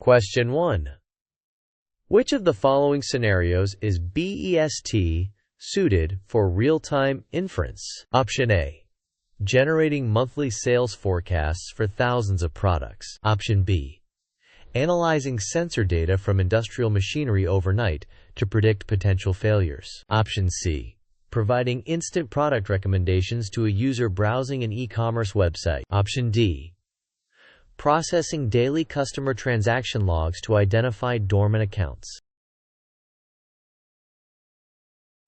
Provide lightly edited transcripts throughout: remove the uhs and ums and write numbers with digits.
Question 1. Which of the following scenarios is best suited for real-time inference? Option A. Generating monthly sales forecasts for thousands of products. Option B. Analyzing sensor data from industrial machinery overnight to predict potential failures. Option C. Providing instant product recommendations to a user browsing an e-commerce website. Option D. Processing daily customer transaction logs to identify dormant accounts.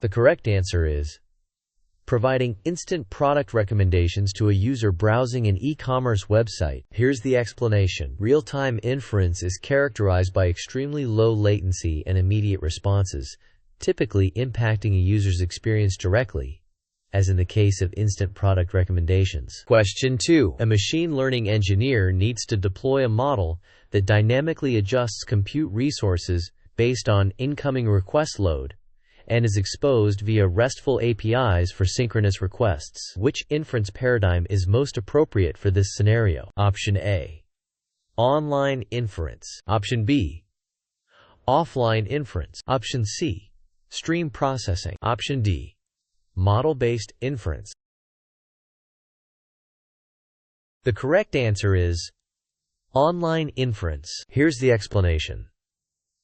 The correct answer is providing instant product recommendations to a user browsing an e-commerce website. Here's the explanation. Real-time inference is characterized by extremely low latency and immediate responses, typically impacting a user's experience directly, as in the case of instant product recommendations. Question 2. A machine learning engineer needs to deploy a model that dynamically adjusts compute resources based on incoming request load and is exposed via RESTful APIs for synchronous requests. Which inference paradigm is most appropriate for this scenario? Option A. Online inference. Option B. Offline inference. Option C. Stream processing. Option D. Model-based inference. The correct answer is online inference. Here's the explanation.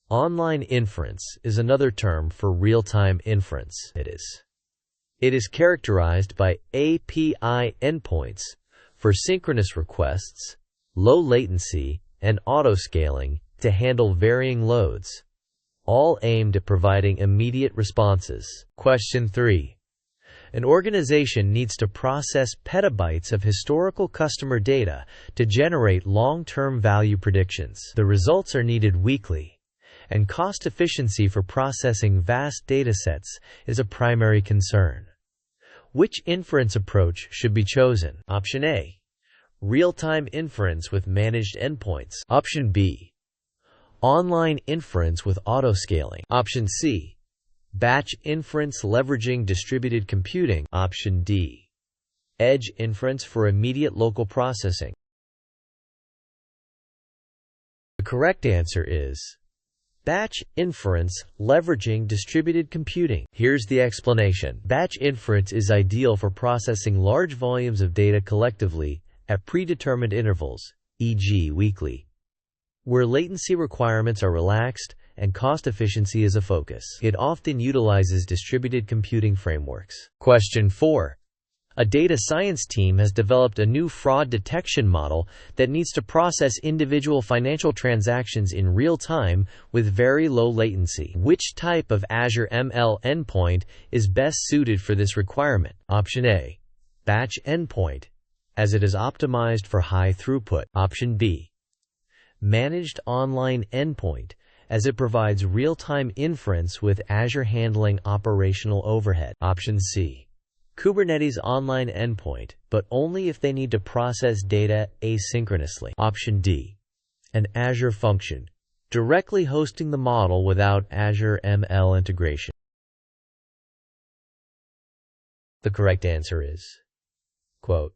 Online inference is another term for real-time inference. It is characterized by API endpoints for synchronous requests, low latency, and auto-scaling to handle varying loads, all aimed at providing immediate responses. Question 3. An organization needs to process petabytes of historical customer data to generate long-term value predictions. The results are needed weekly, and cost efficiency for processing vast datasets is a primary concern. Which inference approach should be chosen? Option A. Real-time inference with managed endpoints. Option B. Online inference with auto-scaling. Option C. Batch inference leveraging distributed computing. Option D. Edge inference for immediate local processing. The correct answer is batch inference leveraging distributed computing. Here's the explanation. Batch inference is ideal for processing large volumes of data collectively at predetermined intervals, e.g. weekly, where latency requirements are relaxed and cost efficiency is a focus. It often utilizes distributed computing frameworks. Question 4. A data science team has developed a new fraud detection model that needs to process individual financial transactions in real time with very low latency. Which type of Azure ML endpoint is best suited for this requirement? Option A. Batch endpoint, as it is optimized for high throughput. Option B. Managed online endpoint, as it provides real-time inference with Azure handling operational overhead. Option C. Kubernetes online endpoint, but only if they need to process data asynchronously. Option D. An Azure function, directly hosting the model without Azure ML integration. The correct answer is, quote,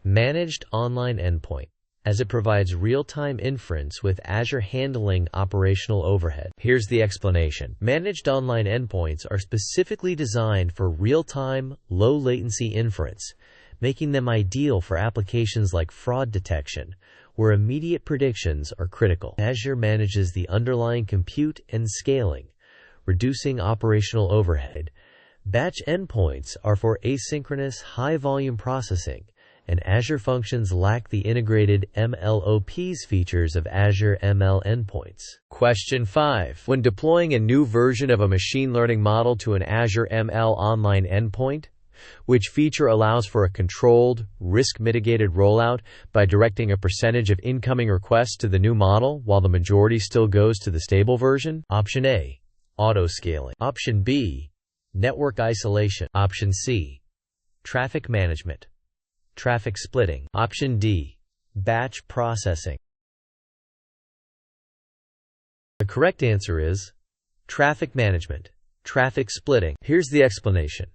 managed online endpoint, as it provides real-time inference with Azure handling operational overhead. Here's the explanation. Managed online endpoints are specifically designed for real-time, low-latency inference, making them ideal for applications like fraud detection, where immediate predictions are critical. Azure manages the underlying compute and scaling, reducing operational overhead. Batch endpoints are for asynchronous, high-volume processing, and Azure functions lack the integrated MLOps features of Azure ML endpoints. Question 5. When deploying a new version of a machine learning model to an Azure ML online endpoint, which feature allows for a controlled, risk-mitigated rollout by directing a percentage of incoming requests to the new model while the majority still goes to the stable version? Option A. Auto-scaling. Option B. Network isolation. Option C. Traffic management. Traffic splitting. Option D. Batch processing. The correct answer is traffic management. Traffic splitting. Here's the explanation.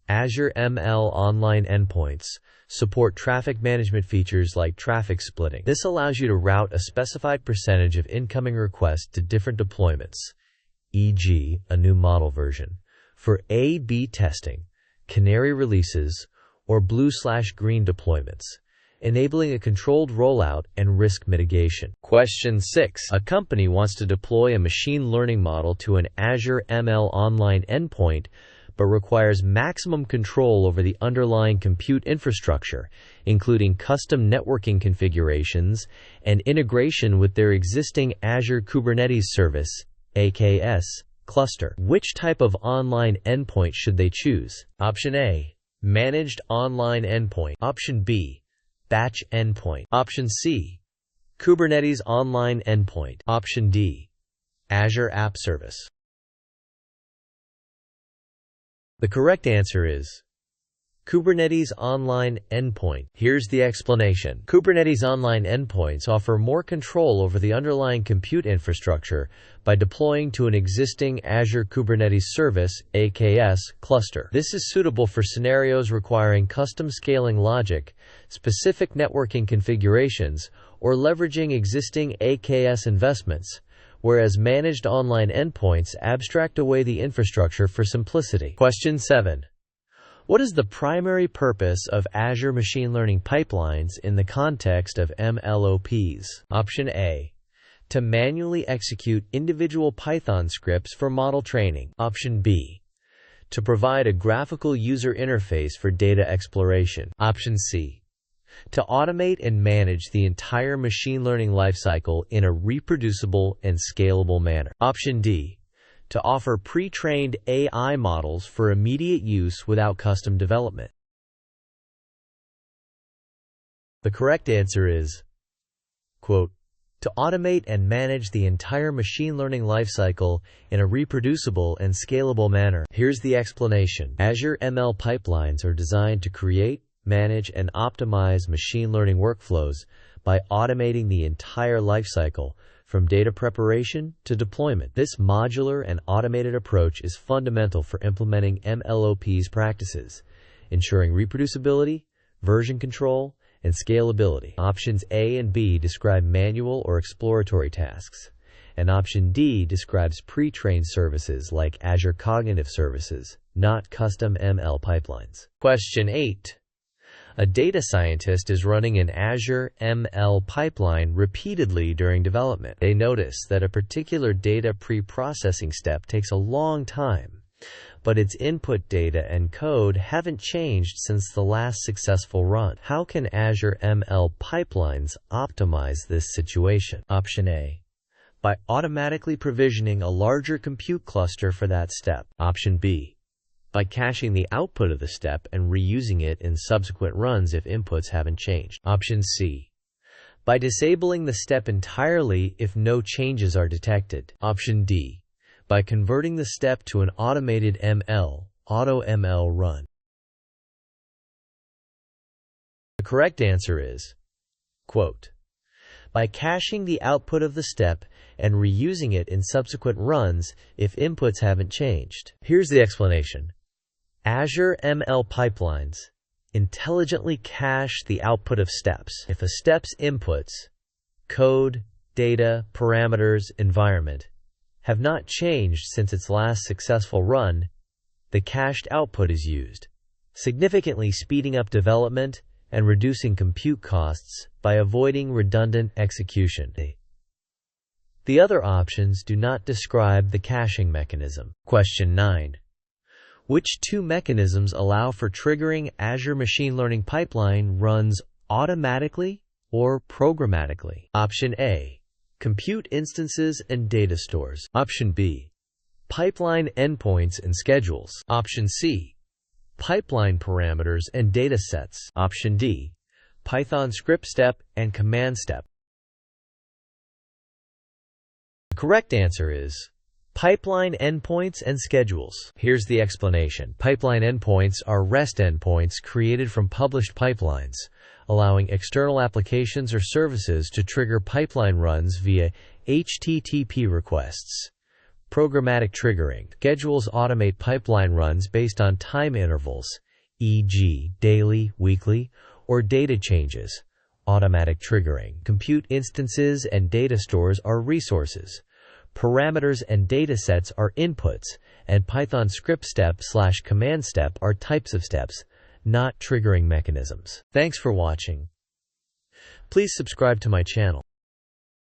Azure ML online endpoints support traffic management features like traffic splitting. This allows you to route a specified percentage of incoming requests to different deployments, e.g., a new model version, for A/B testing, canary releases, or blue/green deployments, enabling a controlled rollout and risk mitigation. Question 6. A company wants to deploy a machine learning model to an Azure ML online endpoint, but requires maximum control over the underlying compute infrastructure, including custom networking configurations and integration with their existing Azure Kubernetes service, AKS, cluster. Which type of online endpoint should they choose? Option A, managed online endpoint. Option B, batch endpoint. Option C, Kubernetes online endpoint. Option D, Azure App Service. The correct answer is Kubernetes Online Endpoint. Here's the explanation. Kubernetes Online Endpoints offer more control over the underlying compute infrastructure by deploying to an existing Azure Kubernetes Service (AKS) cluster. This is suitable for scenarios requiring custom scaling logic, specific networking configurations, or leveraging existing AKS investments, whereas managed online endpoints abstract away the infrastructure for simplicity. Question 7. What is the primary purpose of Azure machine learning pipelines in the context of MLOps? Option A, to manually execute individual Python scripts for model training. Option B, to provide a graphical user interface for data exploration. Option C, to automate and manage the entire machine learning lifecycle in a reproducible and scalable manner. Option D, to offer pre-trained AI models for immediate use without custom development. The correct answer is, quote, to automate and manage the entire machine learning lifecycle in a reproducible and scalable manner. Here's the explanation. Azure ML pipelines are designed to create, manage, and optimize machine learning workflows by automating the entire lifecycle from data preparation to deployment. This modular and automated approach is fundamental for implementing MLOps practices, ensuring reproducibility, version control, and scalability. Options A and B describe manual or exploratory tasks, and option D describes pre-trained services like Azure Cognitive Services, not custom ML pipelines. Question 8. A data scientist is running an Azure ML pipeline repeatedly during development. They notice that a particular data pre-processing step takes a long time, but its input data and code haven't changed since the last successful run. How can Azure ML pipelines optimize this situation? Option A, by automatically provisioning a larger compute cluster for that step. Option B, by caching the output of the step and reusing it in subsequent runs if inputs haven't changed. Option C, by disabling the step entirely if no changes are detected. Option D, by converting the step to an automated auto-ML run. The correct answer is, quote, by caching the output of the step and reusing it in subsequent runs if inputs haven't changed. Here's the explanation. Azure ML pipelines intelligently cache the output of steps. If a step's inputs, code, data, parameters, environment, have not changed since its last successful run, the cached output is used, significantly speeding up development and reducing compute costs by avoiding redundant execution. The other options do not describe the caching mechanism. Question 9. Which two mechanisms allow for triggering Azure Machine Learning Pipeline runs automatically or programmatically? Option A, compute instances and data stores. Option B, pipeline endpoints and schedules. Option C, pipeline parameters and data sets. Option D, Python script step and command step. The correct answer is pipeline endpoints and schedules. Here's the explanation. Pipeline endpoints are REST endpoints created from published pipelines, allowing external applications or services to trigger pipeline runs via HTTP requests. Programmatic triggering. Schedules automate pipeline runs based on time intervals, e.g., daily, weekly, or data changes. Automatic triggering. Compute instances and data stores are resources. Parameters and datasets are inputs, and Python script step/command step are types of steps, not triggering mechanisms. Thanks for watching. Please subscribe to my channel.